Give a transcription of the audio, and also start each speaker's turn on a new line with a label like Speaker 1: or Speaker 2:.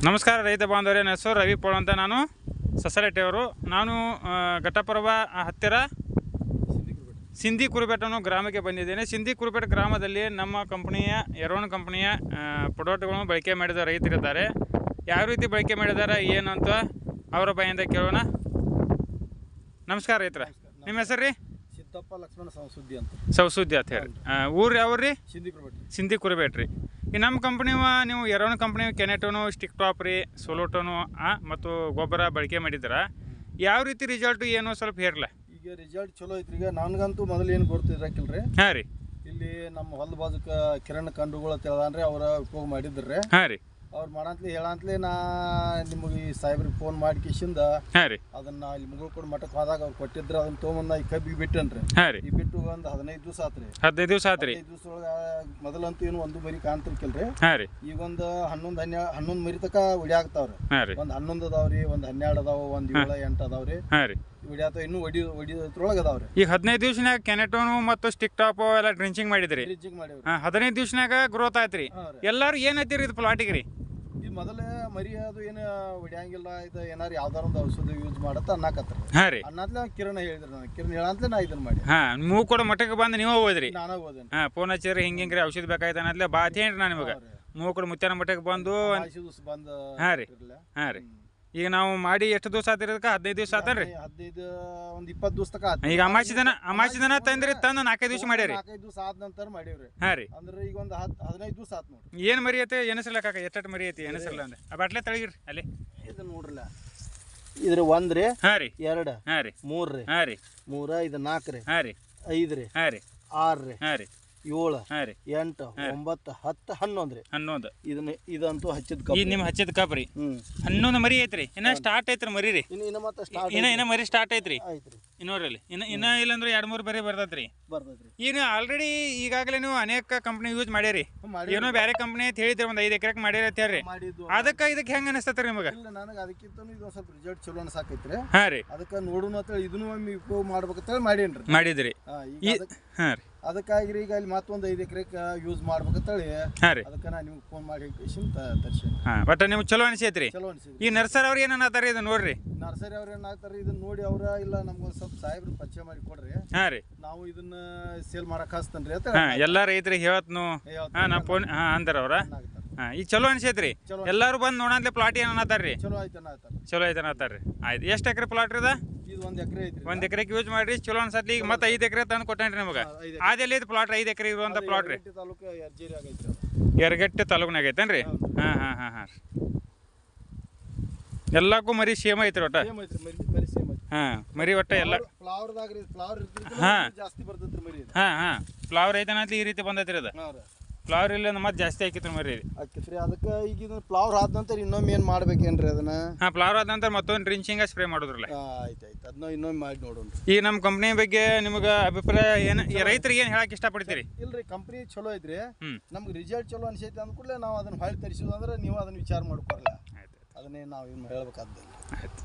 Speaker 1: ನಮಸ್ಕಾರ ರೈತ ಬಾಂಧವರೇ, ನನ್ನ ಹೆಸರು ರವಿ ಪೋಳ್ ಅಂತ. ನಾನು ಸಸರಟ್ಟೆಯವರು. ನಾನು ಘಟ್ಟಪರ್ವ ಹತ್ತಿರ ಸಿಂಧಿ ಕುರುಬೆಟ್ ಅನ್ನೋ ಗ್ರಾಮಕ್ಕೆ ಬಂದಿದ್ದೇನೆ. ಸಿಂಧಿ ಕುರುಬೆಟ್ ಗ್ರಾಮದಲ್ಲಿ ನಮ್ಮ ಕಂಪನಿಯ ಎರೋನ್ ಕಂಪನಿಯ ಪ್ರಾಡಕ್ಟ್ಗಳನ್ನು ಬಳಕೆ ಮಾಡಿದ ರೈತರಿದ್ದಾರೆ. ಯಾವ ರೀತಿ ಬಳಕೆ ಮಾಡಿದ್ದಾರೆ ಏನು ಅಂತ ಅವರ ಬಾಯಿಂದ ಕೇಳೋಣ. ನಮಸ್ಕಾರ ರೈತರ, ನಿಮ್ಮ ಹೆಸರು ರೀ?
Speaker 2: ಸಿದ್ದಪ್ಪ ಲಕ್ಷ್ಮಣ ಸೌಸುದ್ದಿ ಅಂತ.
Speaker 1: ಸೌಸುದ್ದಿ ಅಂತ ಹೇಳಿ. ಊರು ಯಾವ ರೀ?
Speaker 2: ಸಿಂಧಿ
Speaker 1: ಕುರುಬೆಟ್ ರೀ. ಈ ನಮ್ಮ ಕಂಪ್ನಿವ ನೀವು ಎರೋನ್ ಕಂಪ್ನಿ ಕೆನೆಟೋನು, ಸ್ಟಿಕ್ ಟಾಪ್ ರೀ, ಸೋಲೋಟೋನು ಮತ್ತು ಗೊಬ್ಬರ ಬಳಕೆ ಮಾಡಿದ್ರೆ ಯಾವ ರೀತಿ ರಿಸಲ್ಟು ಏನು ಸ್ವಲ್ಪ ಹೇರಲ್ಲ.
Speaker 2: ಈಗ ರಿಸಲ್ಟ್ ಚಲೋ ಐತ್ರಿ. ಈಗ ನನಗಂತೂ ಮೊದಲು ಏನು ಗೊತ್ತಿರಕಿಲ್ರಿ.
Speaker 1: ಹಾಂ ರೀ.
Speaker 2: ಇಲ್ಲಿ ನಮ್ಮ ಹೊಲ ಬಾಜುಕ ಕಿರಣ್ ಕಂಡುಗಳು ತಿಳ್ದಾನ್ರಿ, ಅವರ ಉಪಯೋಗ ಮಾಡಿದ್ರಿ.
Speaker 1: ಹಾಂ ರೀ.
Speaker 2: ಅವ್ರು ಮಾಡಂತಲೇ ಹೇಳಂತಲೇ ನಾ ನಿಮಗೆ ಈ ಸಾಹೇಬ್ರಿಗೆ ಫೋನ್ ಮಾಡಿ ಕಿಶಿಂದ
Speaker 1: ಹಾಂ ರೀ
Speaker 2: ಅದನ್ನ ಇಲ್ಲಿ ಮುಗುಳ್ಕೊಂಡು ಮಠಕ್ಕೆ ಹೋದಾಗ ಅವ್ರು ಕೊಟ್ಟಿದ್ರು. ಅದನ್ನ ತೊಗೊಂಬಂದ ಈ ಕಬ್ಬಿಗೆ ಬಿಟ್ಟನ್ರಿ.
Speaker 1: ಹಾಂ ರೀ.
Speaker 2: ಈ ಬಿಟ್ಟು ಒಂದು 15 ದಿವಸ ಆತ್ರಿ.
Speaker 1: 15 ದಿವಸ ಆತ್ರಿ.
Speaker 2: 15 ದಿವಸ ಒಳಗೆ ಮೊದಲಂತೂ ಏನು ಒಂದು ಮರಿ ಕಾಣ್ತಿರ್ಕಿಲ್ರಿ.
Speaker 1: ಹಾಂ ರೀ.
Speaker 2: ಈಗ ಒಂದು 11 ಮರಿ ತಕ ಉಡಿಯಾಗ್ತಾವ್ರಿ.
Speaker 1: ಹಾಂ ರೀ.
Speaker 2: ಒಂದು 11 ಅದಾವ್ರಿ, ಒಂದು 12 ಅದಾವ, ಒಂದು 7 8 ಅದಾವ್ರಿ.
Speaker 1: ಹಾಂ ರೀ.
Speaker 2: ವಿಡಿಯಾತ ಇನ್ನೂ ಹೊಡಿಯೋದ್ರೊಳಗೆ ಅದಾವ್ರಿ.
Speaker 1: ಈಗ 15 ದಿವ್ಸನಾಗ ಕೆನೆಟೋನು ಮತ್ತು ಸ್ಟಿಕ್ ಟಾಪ್ ಎಲ್ಲ ಡ್ರಿಂಚಿಂಗ್ ಮಾಡಿದ್ರಿ. 15 ದಿವ್ಸನಾಗ ಗ್ರೋತ್ ಆಯ್ತ್ರಿ. ಎಲ್ಲಾರು ಏನ್ ಐತಿರಿ ಇದು ಪ್ಲಾಟಿಗೆ ರೀ?
Speaker 2: ಈ ಮೊದಲೇ ಮರಿ ಅದು ಏನು ಹೊಡಿಯಂಗಿಲ್ಲ, ಇದು ಏನಾರು ಯಾವ್ದಾರ ಒಂದು ಔಷಧ ಯೂಸ್ ಮಾಡತ್ತ ಅನ್ನಕತ್ರ.
Speaker 1: ಹಾಂ ರೀ.
Speaker 2: ಅನ್ನತ್ಲೆ ಕಿರಣ್ ಹೇಳಿದ್ರು. ನನಗೆ ಕಿರಣ್ ಹೇಳಂತಲೇ ನಾ ಇದನ್ನ ಮಾಡಿ.
Speaker 1: ನೀವು ಕೂಡ ಮಠಕ್ಕೆ ಬಂದು ನೀವು ಹೋದ್ರಿ?
Speaker 2: ನಾನು ಹೋದೇನೆ.
Speaker 1: ಫೋನ್ ಹಚ್ಚಿರಿ, ಹಿಂಗಿಂಗ್ರಿ ಔಷಧ ಬೇಕಾಯ್ತು ಅನ್ನತ್ಲೆ ಬಾ ಅಂತೇನ್ರಿ ನಾನು ನಿಮಗೆ. ನೀವು ಕೂಡ ಮುತ್ಯಾನ ಮಠಕ್ಕೆ ಬಂದು
Speaker 2: ಬಂದು.
Speaker 1: ಹಾಂ ರೀ. ಹಾಂ ರೀ. ಈಗ ನಾವು ಮಾಡಿ ಎಷ್ಟು ದಿವಸ ಆತಿರೋದಕ್ಕೆ? 15 ದಿವಸ ಆತನ್ರಿ.
Speaker 2: 15 ಒಂದು 20 ದಿವಸ ತಕ ಆತ.
Speaker 1: ಈಗ ಅಮಾಸಿ ದಿನ ತಂದ್ರಿ, ತಂದು 4-5 ದಿವಸ ಮಾಡ್ಯಾರಿ.
Speaker 2: 4-5 ದಿವಸ ಆದ ನಂತರ ಮಾಡೀವ್ರಿ.
Speaker 1: ಹಾಂ ರೀ.
Speaker 2: ಅಂದ್ರೆ ಈಗ ಒಂದು 15 ದಿವಸ ಆತ್ ನೋಡ್ರಿ.
Speaker 1: ಏನು ಮರಿ ಐತೆ ಎನಸಲ್ಲ ಕಾಕ? ಎಷ್ಟು ಮರಿ ಐತಿ ಎನಸಲ್ಲ ಅಂದ್ರೆ ಆ ಬಾಟ್ಲೆ ತಳಗಿರಿ ಅಲ್ಲಿ.
Speaker 2: ಇದು ನೋಡ್ರಲ್ಲ, ಇದ್ರ 1 ರೀ.
Speaker 1: ಹಾಂ ರೀ.
Speaker 2: 2
Speaker 1: ಹಾಂ ರೀ.
Speaker 2: 3 ರೀ.
Speaker 1: ಹಾಂ ರೀ.
Speaker 2: 3 ಇದು 4 ರೀ.
Speaker 1: ಹಾಂ ರೀ.
Speaker 2: 5 ರೀ.
Speaker 1: ಹಾಂ ರೀ.
Speaker 2: 6 ರೀ.
Speaker 1: ಹಾಂ ರೀ.
Speaker 2: 7
Speaker 1: ಹಾಂ ರೀ.
Speaker 2: 8 9 10 11 ರೀ.
Speaker 1: 11.
Speaker 2: ಇದಂತೂ ಹಚ್ಚಿದ
Speaker 1: ಈಗ ನಿಮ್ಮ ಹಚ್ಚಿದ ಕಪ್ ರೀ. 11 ಮರಿ ಐತ್ರಿ. ಇನ್ನ ಸ್ಟಾರ್ಟ್ ಐತ್ರಿ ಮರಿ ರೀ.
Speaker 2: ಇನ್ನ ಮತ್ತೆ ಸ್ಟಾರ್ಟ್
Speaker 1: ಇನ್ನ ಮರಿ ಸ್ಟಾರ್ಟ್ ಐತ್ರಿ.
Speaker 2: ಐತ್ರಿ.
Speaker 1: ಇನ್ನೋರಲ್ಲಿ ಇನ್ನ ಇಲ್ಲಂದ್ರೆ 2-3 ಬರೀ ಬರ್ತೈತ್ರಿ.
Speaker 2: ಬರ್ತೈತ್ರಿ.
Speaker 1: ಈಗ ಆಲ್ರೆಡಿ ಈಗಾಗಲೇ ನೀವು ಅನೇಕ ಕಂಪ್ನಿ ಯೂಸ್ ಮಾಡ್ಯಾರಿ. ಏನೋ ಬೇರೆ ಕಂಪ್ನಿ ಅಂತ ಹೇಳಿದ್ರಿ, ಒಂದು 5 ಎಕರೆಗೆ ಮಾಡ್ಯಾರ ಅಂತ ಹೇಳ್ರಿ. ಅದಕ್ಕೆ ಇದಕ್ಕೆ ಹೆಂಗೆ ಅನಿಸ್ತತ್ರಿ ನಿಮಗೆ?
Speaker 2: ಇಲ್ಲ, ನನಗೆ ಅದಕ್ಕಿಂತ ಇದು ಸ್ವಲ್ಪ ರಿಸಲ್ಟ್ ಚಲೋ ಅನ್ಸಾಕೈತ್ರಿ.
Speaker 1: ಹಾಂ ರೀ.
Speaker 2: ಅದಕ್ಕೆ ನೋಡೋಣ ಅಂತೇಳಿ ಇದನ್ನು ಒಮ್ಮೆ ಉಪಯೋಗ ಮಾಡ್ಬೇಕಂತೇಳಿ ಮಾಡೇನ್ರಿ.
Speaker 1: ಮಾಡಿದ್ರಿ. ಹಾಂ ರೀ.
Speaker 2: ಅದಕ್ಕಾಗಿ ಈಗ ಇಲ್ಲಿ ಮತ್ತೊಂದು 5 ಎಕರೆಗೆ ಯೂಸ್ ಮಾಡ್ಬೇಕಂತೇಳಿ
Speaker 1: ಹಾಂ ರೀ.
Speaker 2: ಅದಕ್ಕೆ ನಾನು ನಿಮ್ಗೆ ಫೋನ್ ಮಾಡಿ ತರ್ಸಿ.
Speaker 1: ಹಾಂ, ಬಟ್ ನಿಮ್ಗೆ ಚಲೋ ಅನಿಸೈತ್ರಿ.
Speaker 2: ಚಲೋ ಅನಿಸಿದ್ರಿ.
Speaker 1: ಈ ನರ್ಸರ್ ಅವ್ರು ಏನನ್ನತ್ತಾರ ಇದು ನೋಡ್ರಿ?
Speaker 2: ನರ್ಸರಿ ಅವ್ರು ಏನಾಗ್ತಾರೆ ಇದನ್ನ ನೋಡಿ ಅವ್ರ ಇಲ್ಲ ನಮ್ಗೊಂದು ಸ್ವಲ್ಪ ಸಾಹೇಬ್ರು ಪರಿಚಯ ಮಾಡಿ ಕೊಡ್ರಿ,
Speaker 1: ಹಾಂ ರೀ,
Speaker 2: ನಾವು ಇದನ್ನ ಸೇಲ್ ಮಾಡಕ್ ಹಚ್ತೇನ್ರಿ ಅಂತ.
Speaker 1: ಹಾಂ, ಎಲ್ಲ ರೈತರಿಗೆ ಹೇಳತ್ನು. ಹಾಂ, ನಾ ಫೋನ್ ಅಂತಾರ ಅವ್ರ. ಹಾಂ, ಈಗ ಚಲೋ ಅನಿಸೈತ್ರಿ. ಎಲ್ಲರೂ ಬಂದು ನೋಡಂತ್ಲೆ ಪ್ಲಾಟ್ ಏನತ್ತಾರ್ರಿ?
Speaker 2: ಚಲೋ ಆಯ್ತು ಅನ್ನತ್ತಾರ.
Speaker 1: ಚಲೋ ಐತೆ ಅನ್ನತ್ತಾರ್ರಿ. ಆಯ್ತು. ಎಷ್ಟು ಎಕರೆ ಪ್ಲಾಟ್ ರೀ?
Speaker 2: ಇದು 1 ಎಕರೆ ಐತ್ರಿ. 1
Speaker 1: ಎಕರೆಗೆ ಯೂಸ್ ಮಾಡ್ರಿ, ಚಲೋ ಅನ್ಸತ್ಲಿ. ಈಗ ಮತ್ತೆ 5 ಎಕರೆ ತಂದು ಕೊಟ್ಟೇನ್ರಿ ನಿಮಗೆ. ಅದೆಲ್ಲ ಇದು ಪ್ಲಾಟ್ 5 ಎಕರೆ ಇರುವಂಥ ಪ್ಲಾಟ್ ರೀ.
Speaker 2: ತಾಲೂಕು ಯರ್ಜೇರಿ ಆಗೈತ್ರಿ.
Speaker 1: ಯರಗಟ್ಟೆ ತಾಲೂಕ್ನಾಗ ಐತೇನ್ರಿ? ಹಾಂ ಹಾಂ ಹಾಂ ಹಾಂ. ಎಲ್ಲಕ್ಕೂ ಮರಿ ಸೇಮ್ ಐತ್ರಿ ಒಟ್ಟ? ಹಾಂ, ಮರಿ ಒಟ್ಟ ಎಲ್ಲ
Speaker 2: ಫ್ಲವರ್ದಾಗ ರೀ. ಫ್ಲವರ್ ಜಾಸ್ತಿ ಬರ್ತೈತ್ರಿ ಮರಿ.
Speaker 1: ಹಾಂ ಹಾಂ, ಫ್ಲವರ್ ಐತನಂತ ಈ ರೀತಿ ಬಂದೈತ್ರಿ ಅದು. ಫ್ಲವರ್ ಇಲ್ಲ ಮತ್ತೆ ಜಾಸ್ತಿ ಹಾಕಿತ್ರಿ ಮರಿ
Speaker 2: ಹಾಕಿತ್ರಿ. ಅದಕ್ಕೆ ಈಗ ಇದನ್ನ ಫ್ಲವರ್ ಆದ ನಂತರ ಇನ್ನೊಮ್ಮೆ ಏನು ಮಾಡ್ಬೇಕೇನ್ರಿ ಅದನ್ನ?
Speaker 1: ಹಾಂ, ಫ್ಲವರ್ ಆದ ನಂತರ ಮತ್ತೊಂದು ಡ್ರಿಂಚಿಂಗ್ ಸ್ಪ್ರೇ ಮಾಡೋದ್ರಲ್ಲ.
Speaker 2: ಆಯ್ತು ಆಯ್ತು, ಅದನ್ನ ಇನ್ನೊಮ್ಮೆ ಮಾಡಿ ನೋಡೋಣ.
Speaker 1: ಈಗ ನಮ್ಮ ಕಂಪ್ನಿ ಬಗ್ಗೆ ನಿಮಗೆ ಅಭಿಪ್ರಾಯ ಏನು? ರೈತರಿಗೆ ಏನು ಹೇಳಕ್ಕೆ ಇಷ್ಟಪಡ್ತೀರಿ?
Speaker 2: ಇಲ್ರಿ, ಕಂಪ್ನಿ ಚಲೋ ಐತ್ರಿ. ನಮ್ಗೆ ರಿಸಲ್ಟ್ ಚಲೋ ಅನ್ಸೈತಿ ಅಂದ್ಕೂಡಲೇ ನಾವು ಅದನ್ನ ಹೊಳ್ಳಿ ತರಿಸೋದು ಅಂದ್ರೆ ನೀವು ಅದನ್ನ ವಿಚಾರ ಮಾಡ್ಕೊರಲ್ಲ. ಅದನ್ನೇ ನಾವು ಏನು ಹೇಳ್ಬೇಕಾದ್ದಿಲ್ಲ.
Speaker 1: ಆಯ್ತು.